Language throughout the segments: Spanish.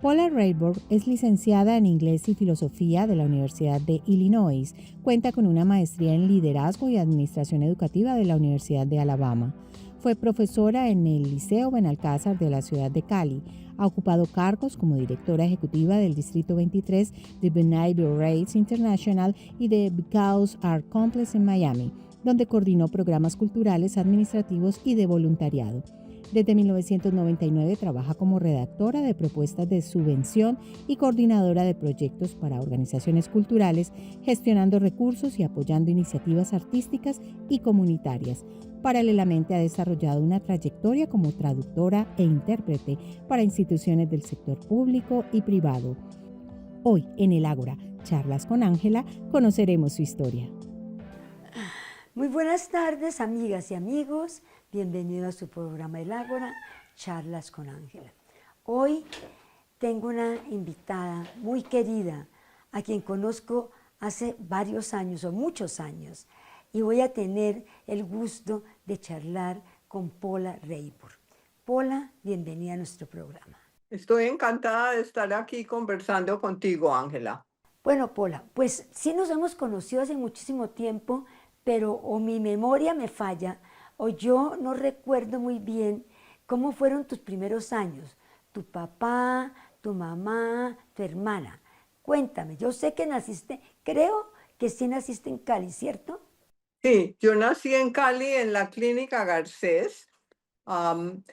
Paula Rayburn es licenciada en Inglés y Filosofía de la Universidad de Illinois. Cuenta con una maestría en Liderazgo y Administración Educativa de la Universidad de Alabama. Fue profesora en el Liceo Benalcázar de la ciudad de Cali. Ha ocupado cargos como directora ejecutiva del Distrito 23 de Behavioral Rates International y de Because Art Complex en Miami, donde coordinó programas culturales, administrativos y de voluntariado. Desde 1999 trabaja como redactora de propuestas de subvención y coordinadora de proyectos para organizaciones culturales, gestionando recursos y apoyando iniciativas artísticas y comunitarias. Paralelamente ha desarrollado una trayectoria como traductora e intérprete para instituciones del sector público y privado. Hoy en el Ágora, charlas con Ángela, conoceremos su historia. Muy buenas tardes, amigas y amigos. Bienvenidos a su programa El Ágora, Charlas con Ángela. Hoy tengo una invitada muy querida, a quien conozco hace varios años o muchos años, y voy a tener el gusto de charlar con Paula Rayburn. Paula, bienvenida a nuestro programa. Estoy encantada de estar aquí conversando contigo, Ángela. Bueno, Paula, pues sí nos hemos conocido hace muchísimo tiempo, pero o mi memoria me falla, o yo no recuerdo muy bien cómo fueron tus primeros años, tu papá, tu mamá, tu hermana. Cuéntame, yo sé que naciste, creo que sí naciste en Cali, ¿cierto? Sí, yo nací en Cali, en la Clínica Garcés.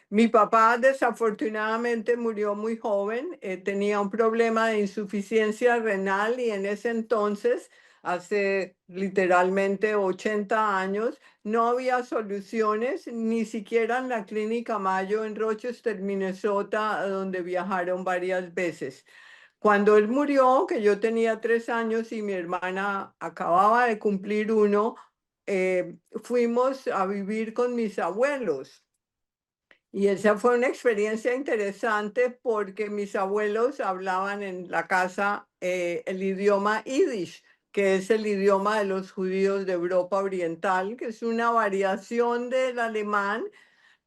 Mi papá desafortunadamente murió muy joven, tenía un problema de insuficiencia renal y en ese entonces, hace literalmente 80 años, no había soluciones, ni siquiera en la Clínica Mayo en Rochester, Minnesota, a donde viajaron varias veces. Cuando él murió, que yo tenía 3 años y mi hermana acababa de cumplir uno, fuimos a vivir con mis abuelos. Y esa fue una experiencia interesante porque mis abuelos hablaban en la casa el idioma Yiddish, que es el idioma de los judíos de Europa Oriental, que es una variación del alemán,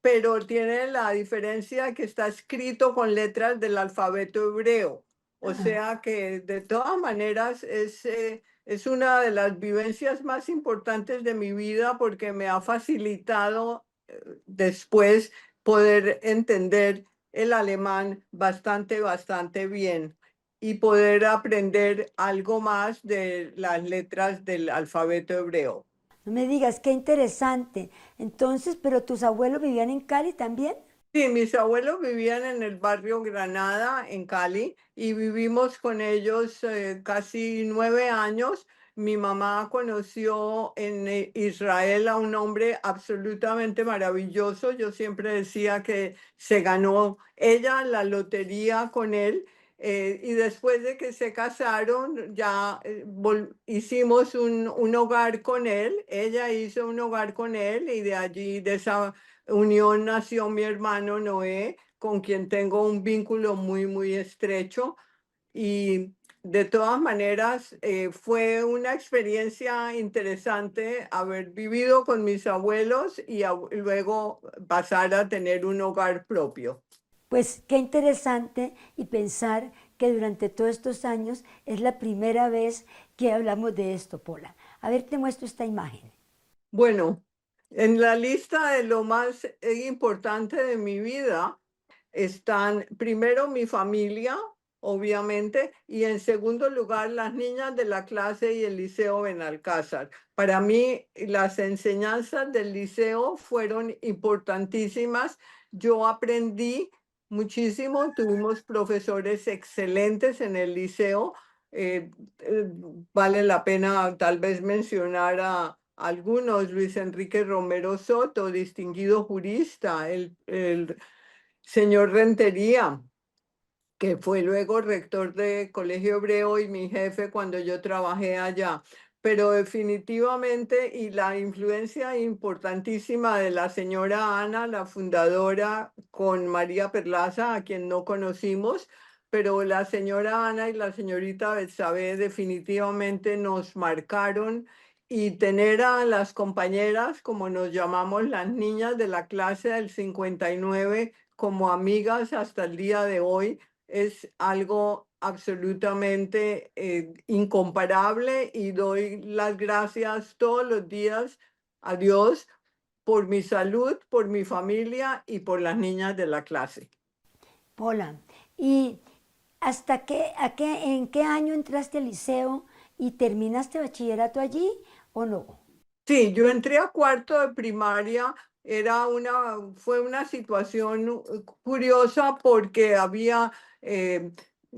pero tiene la diferencia que está escrito con letras del alfabeto hebreo. O sea que de todas maneras es una de las vivencias más importantes de mi vida porque me ha facilitado después poder entender el alemán bastante bien y poder aprender algo más de las letras del alfabeto hebreo. No me digas, qué interesante. Entonces, ¿pero tus abuelos vivían en Cali también? Sí, mis abuelos vivían en el barrio Granada, en Cali, y vivimos con ellos casi 9 años. Mi mamá conoció en Israel a un hombre absolutamente maravilloso. Yo siempre decía que se ganó ella la lotería con él. Y después de que se casaron, ya hicimos un hogar con él. Ella hizo un hogar con él y de allí, de esa unión, nació mi hermano Noé, con quien tengo un vínculo muy estrecho. Y de todas maneras, fue una experiencia interesante haber vivido con mis abuelos y luego pasar a tener un hogar propio. Pues qué interesante y pensar que durante todos estos años es la primera vez que hablamos de esto, Paula. A ver, te muestro esta imagen. Bueno, en la lista de lo más importante de mi vida están primero mi familia, obviamente, y en segundo lugar las niñas de la clase y el Liceo Benalcázar. Para mí las enseñanzas del liceo fueron importantísimas. Yo aprendí muchísimo, tuvimos profesores excelentes en el liceo. Eh, eh, Vale la pena tal vez mencionar a algunos: Luis Enrique Romero Soto, distinguido jurista; el señor Rentería, que fue luego rector de Colegio Hebreo y mi jefe cuando yo trabajé allá. Pero definitivamente, y la influencia importantísima de la señora Ana, la fundadora, con María Perlaza, a quien no conocimos, pero la señora Ana y la señorita Betsabe definitivamente nos marcaron. Y tener a las compañeras, como nos llamamos las niñas de la clase del 59, como amigas hasta el día de hoy, es algo absolutamente incomparable y doy las gracias todos los días a Dios por mi salud, por mi familia y por las niñas de la clase. Pola, ¿y en qué año entraste al liceo y terminaste bachillerato allí o no? Sí, yo entré a cuarto de primaria, fue una situación curiosa porque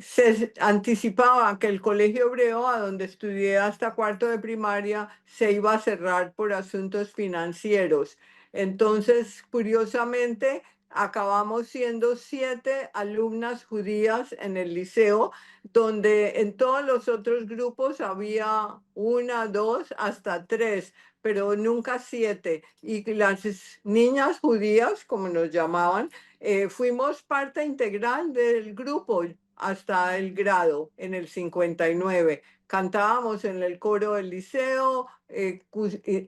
se anticipaba que el colegio hebreo, a donde estudié hasta cuarto de primaria, se iba a cerrar por asuntos financieros. Entonces, curiosamente, acabamos siendo 7 alumnas judías en el liceo, donde en todos los otros grupos había una, dos, hasta tres, pero nunca 7. Y las niñas judías, como nos llamaban, fuimos parte integral del grupo hasta el grado, en el 59. Cantábamos en el coro del liceo,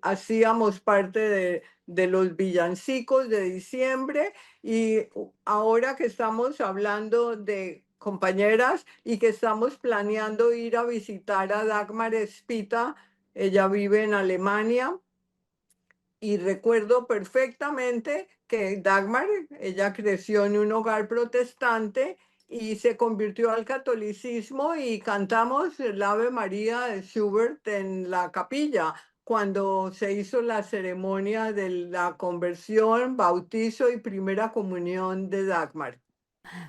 hacíamos parte de los villancicos de diciembre, y ahora que estamos hablando de compañeras y que estamos planeando ir a visitar a Dagmar Espita. Ella vive en Alemania y recuerdo perfectamente que Dagmar, ella creció en un hogar protestante y se convirtió al catolicismo, y cantamos el Ave María de Schubert en la capilla cuando se hizo la ceremonia de la conversión, bautizo y primera comunión de Dagmar.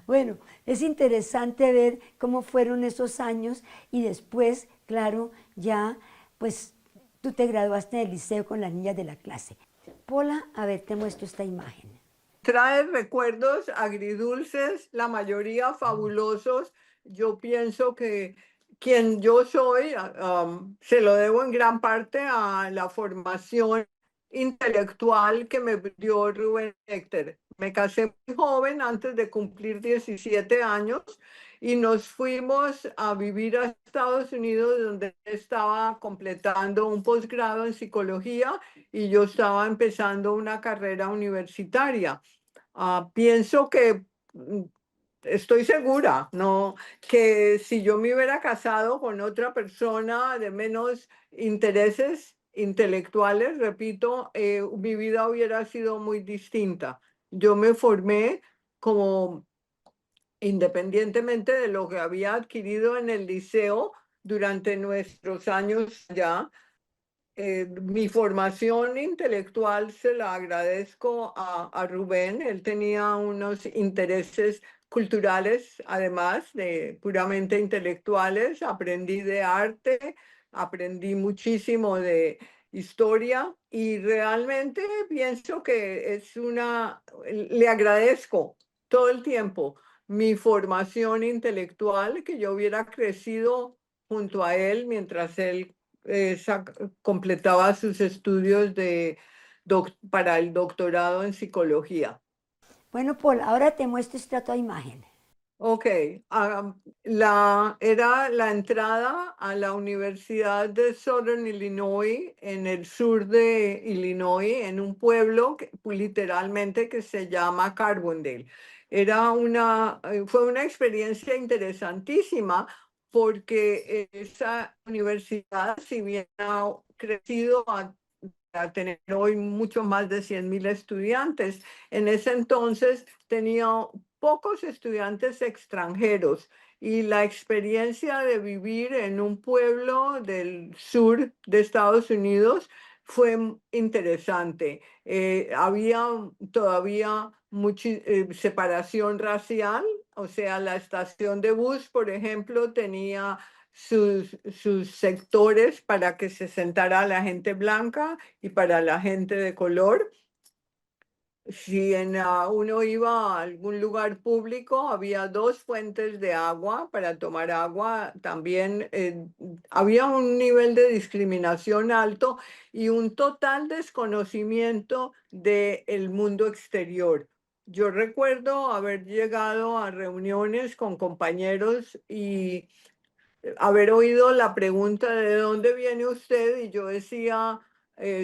Bueno, es interesante ver cómo fueron esos años y después, claro, ya pues tú te graduaste en el liceo con las niñas de la clase. Pola, a ver, te muestro esta imagen. Trae recuerdos agridulces, la mayoría fabulosos. Yo pienso que quien yo soy se lo debo en gran parte a la formación intelectual que me dio Rubén Héctor. Me casé muy joven, antes de cumplir 17 años, y nos fuimos a vivir a Estados Unidos, donde estaba completando un posgrado en psicología y yo estaba empezando una carrera universitaria. Pienso que estoy segura, ¿no? Que si yo me hubiera casado con otra persona de menos intereses intelectuales, repito, mi vida hubiera sido muy distinta. Yo me formé como, independientemente de lo que había adquirido en el liceo durante nuestros años ya. Mi formación intelectual se la agradezco a Rubén. Él tenía unos intereses culturales, además de puramente intelectuales. Aprendí de arte, aprendí muchísimo de historia, y realmente pienso que le agradezco todo el tiempo mi formación intelectual, que yo hubiera crecido junto a él mientras él completaba sus estudios para el doctorado en psicología. Bueno, Pola, ahora te muestro esta otra imagen. Ok, era la entrada a la Universidad de Southern Illinois, en el sur de Illinois, en un pueblo literalmente que se llama Carbondale. Fue una experiencia interesantísima porque esa universidad, si bien ha crecido a tener hoy mucho más de 100,000 estudiantes, en ese entonces tenía pocos estudiantes extranjeros, y la experiencia de vivir en un pueblo del sur de Estados Unidos fue interesante. Había todavía mucha separación racial, o sea, la estación de bus, por ejemplo, tenía sus sectores para que se sentara la gente blanca y para la gente de color. Si uno iba a algún lugar público, había 2 fuentes de agua para tomar agua. También había un nivel de discriminación alto y un total desconocimiento del mundo exterior. Yo recuerdo haber llegado a reuniones con compañeros y haber oído la pregunta de dónde viene usted, y yo decía,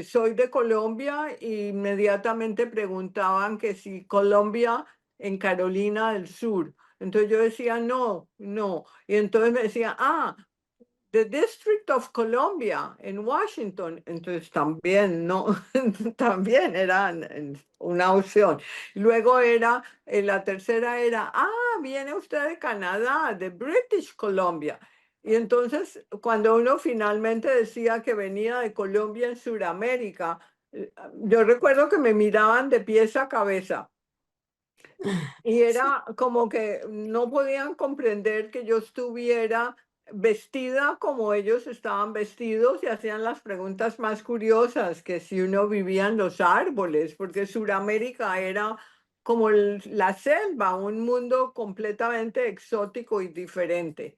soy de Colombia, y inmediatamente preguntaban que si Colombia en Carolina del Sur. Entonces yo decía, no, no. Y entonces me decía, the District of Columbia en Washington. Entonces también, no, también era una opción. Luego era, la tercera era, viene usted de Canadá, de British Columbia. Y entonces, cuando uno finalmente decía que venía de Colombia en Sudamérica, yo recuerdo que me miraban de pies a cabeza. Y era como que no podían comprender que yo estuviera vestida como ellos estaban vestidos y hacían las preguntas más curiosas, que si uno vivía en los árboles, porque Sudamérica era como la selva, un mundo completamente exótico y diferente.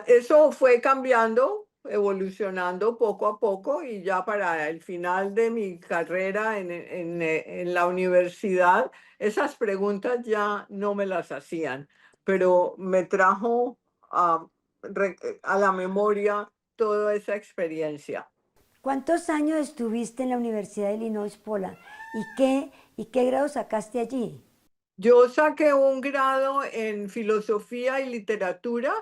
Eso fue cambiando, evolucionando poco a poco y ya para el final de mi carrera en la universidad, esas preguntas ya no me las hacían, pero me trajo a la memoria toda esa experiencia. ¿Cuántos años estuviste en la Universidad de Illinois Pola? ¿Y qué grado sacaste allí? Yo saqué un grado en filosofía y literatura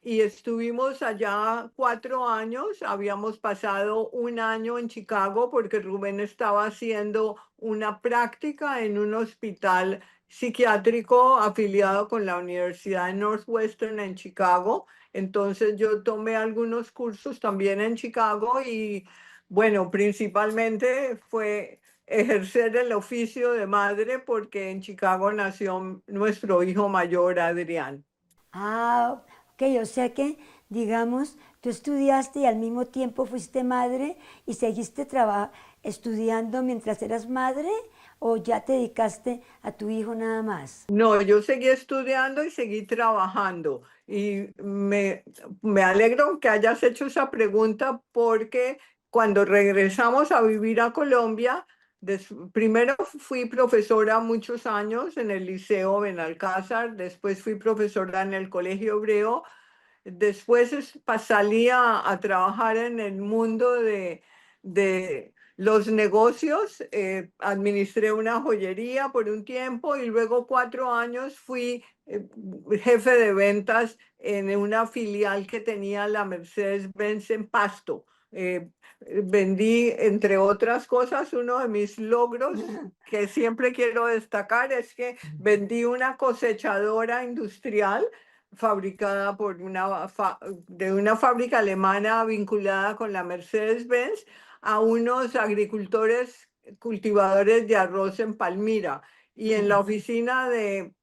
y estuvimos allá 4 años. Habíamos pasado un año en Chicago porque Rubén estaba haciendo una práctica en un hospital psiquiátrico afiliado con la Universidad de Northwestern en Chicago. Entonces yo tomé algunos cursos también en Chicago y bueno, principalmente fue ejercer el oficio de madre porque en Chicago nació nuestro hijo mayor, Adrián. Ok, o sea que, digamos, tú estudiaste y al mismo tiempo fuiste madre y seguiste estudiando mientras eras madre, o ya te dedicaste a tu hijo nada más. No, yo seguí estudiando y seguí trabajando y me alegro que hayas hecho esa pregunta porque cuando regresamos a vivir a Colombia, primero fui profesora muchos años en el Liceo Benalcázar, después fui profesora en el Colegio Hebreo. Después salí a trabajar en el mundo de los negocios. Administré una joyería por un tiempo y luego 4 años fui jefe de ventas en una filial que tenía la Mercedes-Benz en Pasto. Vendí, entre otras cosas, uno de mis logros que siempre quiero destacar es que vendí una cosechadora industrial fabricada por de una fábrica alemana vinculada con la Mercedes-Benz a unos agricultores cultivadores de arroz en Palmira. Y en la oficina de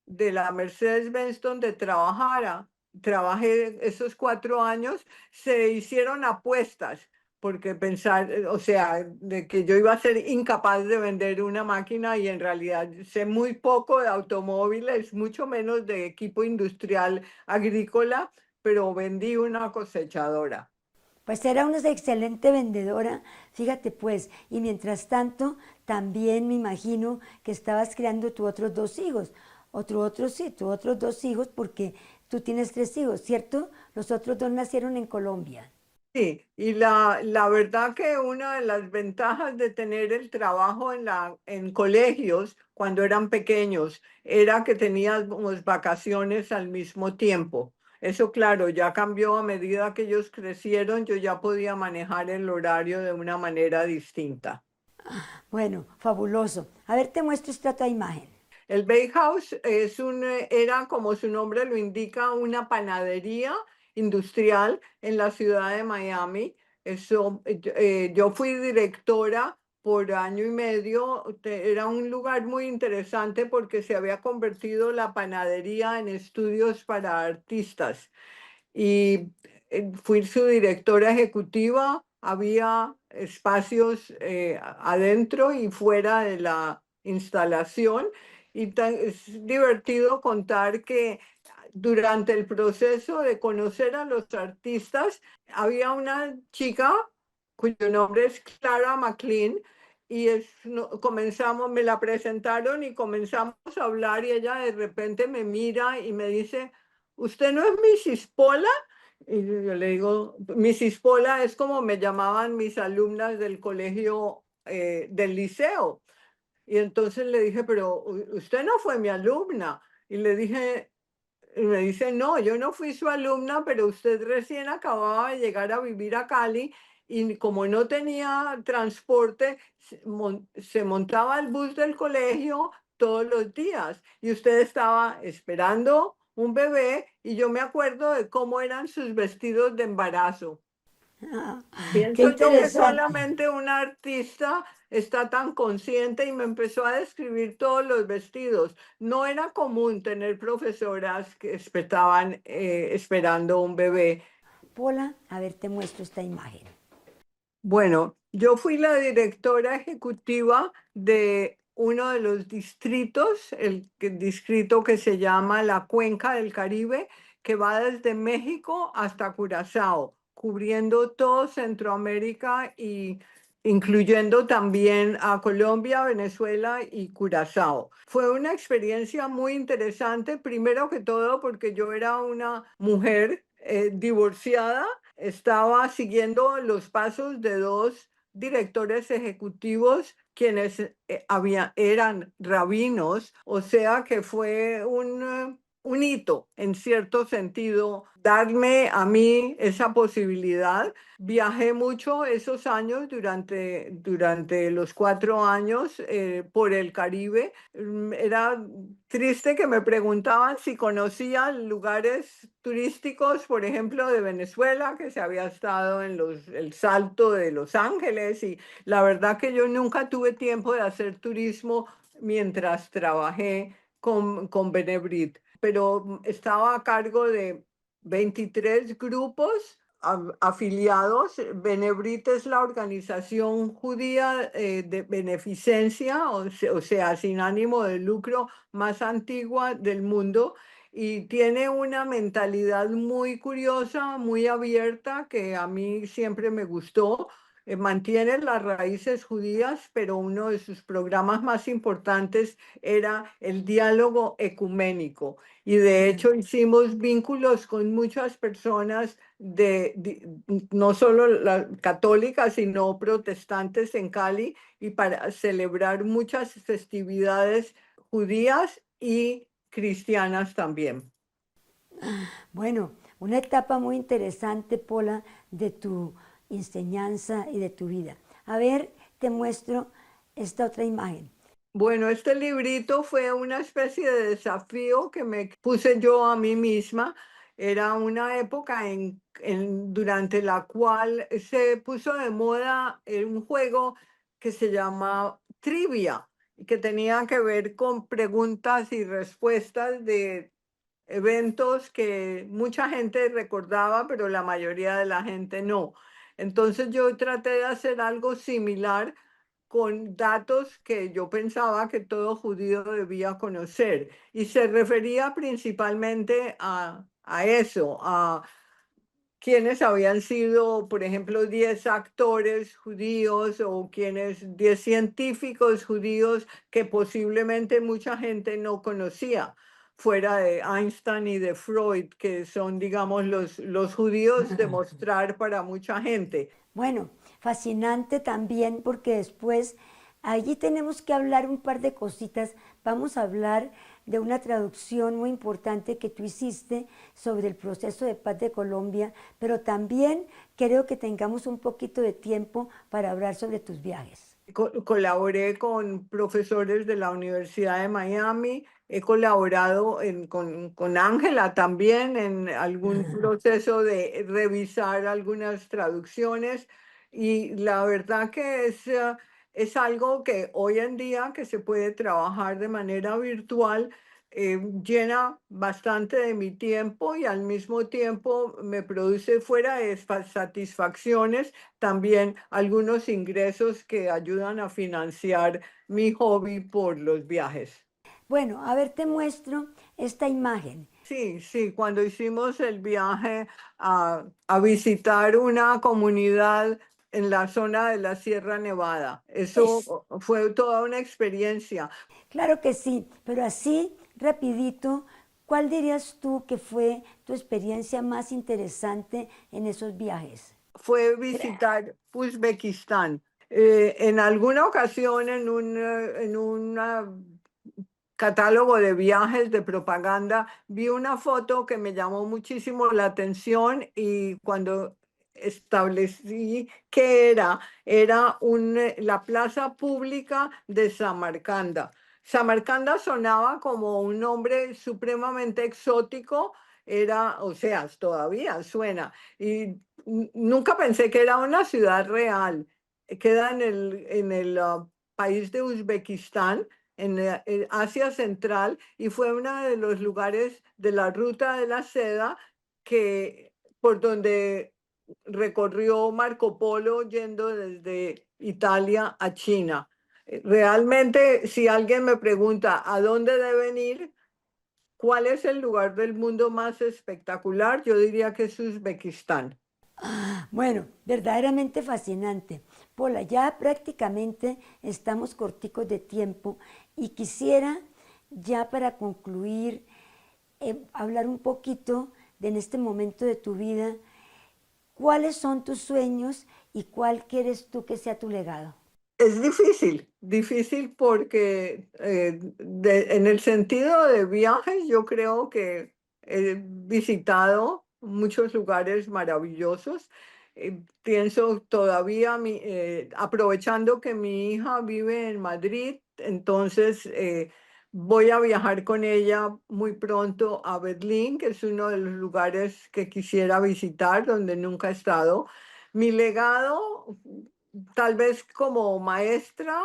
la Mercedes-Benz donde trabajé esos 4 años, se hicieron apuestas, porque pensar, o sea, de que yo iba a ser incapaz de vender una máquina y en realidad sé muy poco de automóviles, mucho menos de equipo industrial agrícola, pero vendí una cosechadora. Pues era una excelente vendedora, fíjate pues, y mientras tanto también me imagino que estabas criando tus otros dos hijos, sí, tus otros dos hijos, porque tú tienes tres hijos, ¿cierto? Los otros dos nacieron en Colombia. Sí, y la verdad que una de las ventajas de tener el trabajo en colegios cuando eran pequeños era que teníamos vacaciones al mismo tiempo. Eso, claro, ya cambió a medida que ellos crecieron, yo ya podía manejar el horario de una manera distinta. Bueno, fabuloso. A ver, te muestro esta otra imagen. El Bakehouse era, como su nombre lo indica, una panadería industrial en la ciudad de Miami. Yo fui directora por año y medio. Era un lugar muy interesante porque se había convertido la panadería en estudios para artistas y fui su directora ejecutiva. Había espacios adentro y fuera de la instalación y es divertido contar que durante el proceso de conocer a los artistas había una chica cuyo nombre es Clara McLean y comenzamos, me la presentaron y comenzamos a hablar y ella de repente me mira y me dice, ¿usted no es Mrs. Pola? Y yo le digo, Mrs. Pola es como me llamaban mis alumnas del colegio, del liceo. Y entonces le dije, pero usted no fue mi alumna. Y le dije, y me dice, no, yo no fui su alumna, pero usted recién acababa de llegar a vivir a Cali y como no tenía transporte, se montaba el bus del colegio todos los días y usted estaba esperando un bebé y yo me acuerdo de cómo eran sus vestidos de embarazo. Ah, qué Pienso yo que interesante. solamente un artista está tan consciente y me empezó a describir todos los vestidos. No era común tener profesoras que estaban esperando un bebé. Pola, a ver, te muestro esta imagen. Bueno, yo fui la directora ejecutiva de uno de los distritos, distrito que se llama la Cuenca del Caribe, que va desde México hasta Curazao, cubriendo todo Centroamérica y incluyendo también a Colombia, Venezuela y Curazao. Fue una experiencia muy interesante, primero que todo porque yo era una mujer divorciada. Estaba siguiendo los pasos de dos directores ejecutivos quienes eran rabinos, o sea que fue un hito en cierto sentido darme a mí esa posibilidad. Viajé mucho esos años durante los 4 años por el Caribe. Era triste que me preguntaban si conocía lugares turísticos, por ejemplo, de Venezuela, que se había estado en el Salto de Los Ángeles, y la verdad que yo nunca tuve tiempo de hacer turismo mientras trabajé con Benebrit, pero estaba a cargo de 23 grupos afiliados. Benebrit es la organización judía de beneficencia, o sea, sin ánimo de lucro más antigua del mundo y tiene una mentalidad muy curiosa, muy abierta, que a mí siempre me gustó. Mantiene las raíces judías, pero uno de sus programas más importantes era el diálogo ecuménico. Y de hecho hicimos vínculos con muchas personas no solo católicas, sino protestantes en Cali y para celebrar muchas festividades judías y cristianas también. Bueno, una etapa muy interesante, Pola, de tu enseñanza y de tu vida. A ver, te muestro esta otra imagen. Bueno, este librito fue una especie de desafío que me puse yo a mí misma. Era una época durante la cual se puso de moda un juego que se llama Trivia, que tenía que ver con preguntas y respuestas de eventos que mucha gente recordaba, pero la mayoría de la gente no. Entonces yo traté de hacer algo similar con datos que yo pensaba que todo judío debía conocer. Y se refería principalmente a eso, a quiénes habían sido, por ejemplo, 10 actores judíos o 10 científicos judíos que posiblemente mucha gente no conocía, fuera de Einstein y de Freud, que son, digamos, los judíos de mostrar para mucha gente. Bueno, fascinante también porque después allí tenemos que hablar un par de cositas. Vamos a hablar de una traducción muy importante que tú hiciste sobre el proceso de paz de Colombia, pero también creo que tengamos un poquito de tiempo para hablar sobre tus viajes. Colaboré con profesores de la Universidad de Miami, he colaborado con Ángela también en algún proceso de revisar algunas traducciones y la verdad que es algo que hoy en día que se puede trabajar de manera virtual. Llena bastante de mi tiempo y al mismo tiempo me produce fuera de satisfacciones también algunos ingresos que ayudan a financiar mi hobby por los viajes. Bueno, a ver, te muestro esta imagen. Sí, sí, cuando hicimos el viaje a visitar una comunidad en la zona de la Sierra Nevada, eso Es, fue toda una experiencia. claro que sí, pero así, rapidito, ¿cuál dirías tú que fue tu experiencia más interesante en esos viajes? Fue visitar Uzbekistán. En alguna ocasión en un catálogo de viajes de propaganda vi una foto que me llamó muchísimo la atención y cuando establecí que la plaza pública de Samarcanda. Samarcanda sonaba como un nombre supremamente exótico, o sea, todavía suena, y nunca pensé que era una ciudad real. Queda en el país de Uzbekistán, en Asia Central, y fue uno de los lugares de la Ruta de la Seda por donde recorrió Marco Polo yendo desde Italia a China. Realmente, si alguien me pregunta a dónde deben ir, ¿cuál es el lugar del mundo más espectacular? Yo diría que es Uzbekistán. Bueno, verdaderamente fascinante. Pola, ya prácticamente estamos corticos de tiempo y quisiera ya para concluir hablar un poquito de en este momento de tu vida, cuáles son tus sueños y cuál quieres tú que sea tu legado. Es difícil porque en el sentido de viajes yo creo que he visitado muchos lugares maravillosos. Pienso todavía, aprovechando que mi hija vive en Madrid, entonces voy a viajar con ella muy pronto a Berlín, que es uno de los lugares que quisiera visitar, donde nunca he estado. Mi legado, tal vez como maestra,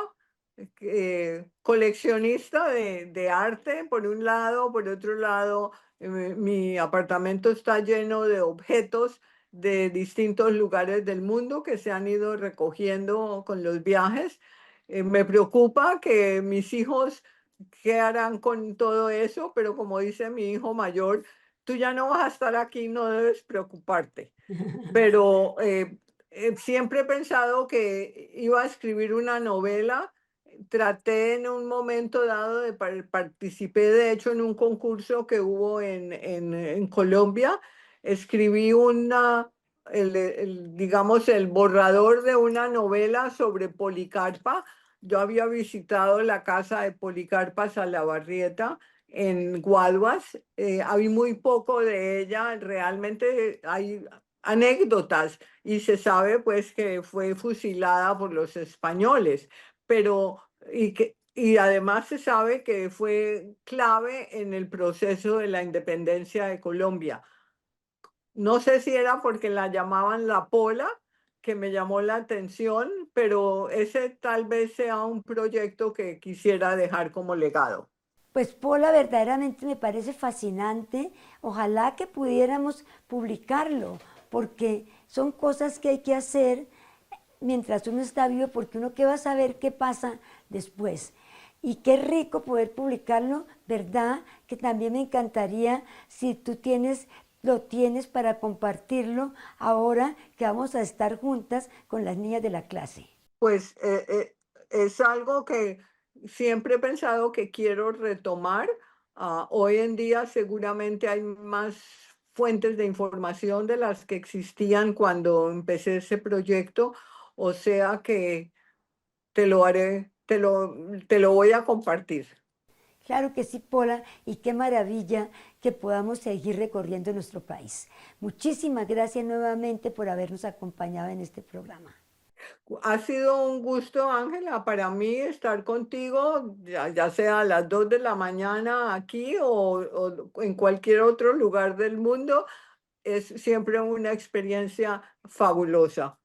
coleccionista de arte, por un lado, por otro lado, mi apartamento está lleno de objetos de distintos lugares del mundo que se han ido recogiendo con los viajes. Me preocupa que mis hijos, ¿qué harán con todo eso? Pero como dice mi hijo mayor, tú ya no vas a estar aquí, no debes preocuparte. Pero siempre he pensado que iba a escribir una novela. Traté en un momento dado participé de hecho en un concurso que hubo en Colombia. Escribí digamos, el borrador de una novela sobre Policarpa. Yo había visitado la casa de Policarpa Salabarrieta en Guaduas. Hay muy poco de ella, realmente hay anécdotas y se sabe pues que fue fusilada por los españoles, pero y además se sabe que fue clave en el proceso de la independencia de Colombia. No sé si era porque la llamaban la Pola, que me llamó la atención, pero ese tal vez sea un proyecto que quisiera dejar como legado. Pues Pola, verdaderamente me parece fascinante. Ojalá que pudiéramos publicarlo, porque son cosas que hay que hacer mientras uno está vivo, porque uno qué va a saber qué pasa después. Y qué rico poder publicarlo, ¿verdad? Que también me encantaría si tú lo tienes para compartirlo ahora que vamos a estar juntas con las niñas de la clase. Pues es algo que siempre he pensado que quiero retomar. Hoy en día seguramente hay más fuentes de información de las que existían cuando empecé ese proyecto, o sea que te lo haré, te lo voy a compartir. Claro que sí, Pola, y qué maravilla que podamos seguir recorriendo nuestro país. Muchísimas gracias nuevamente por habernos acompañado en este programa. Ha sido un gusto, Ángela, para mí estar contigo, ya sea a las 2 de la mañana aquí o en cualquier otro lugar del mundo. Es siempre una experiencia fabulosa.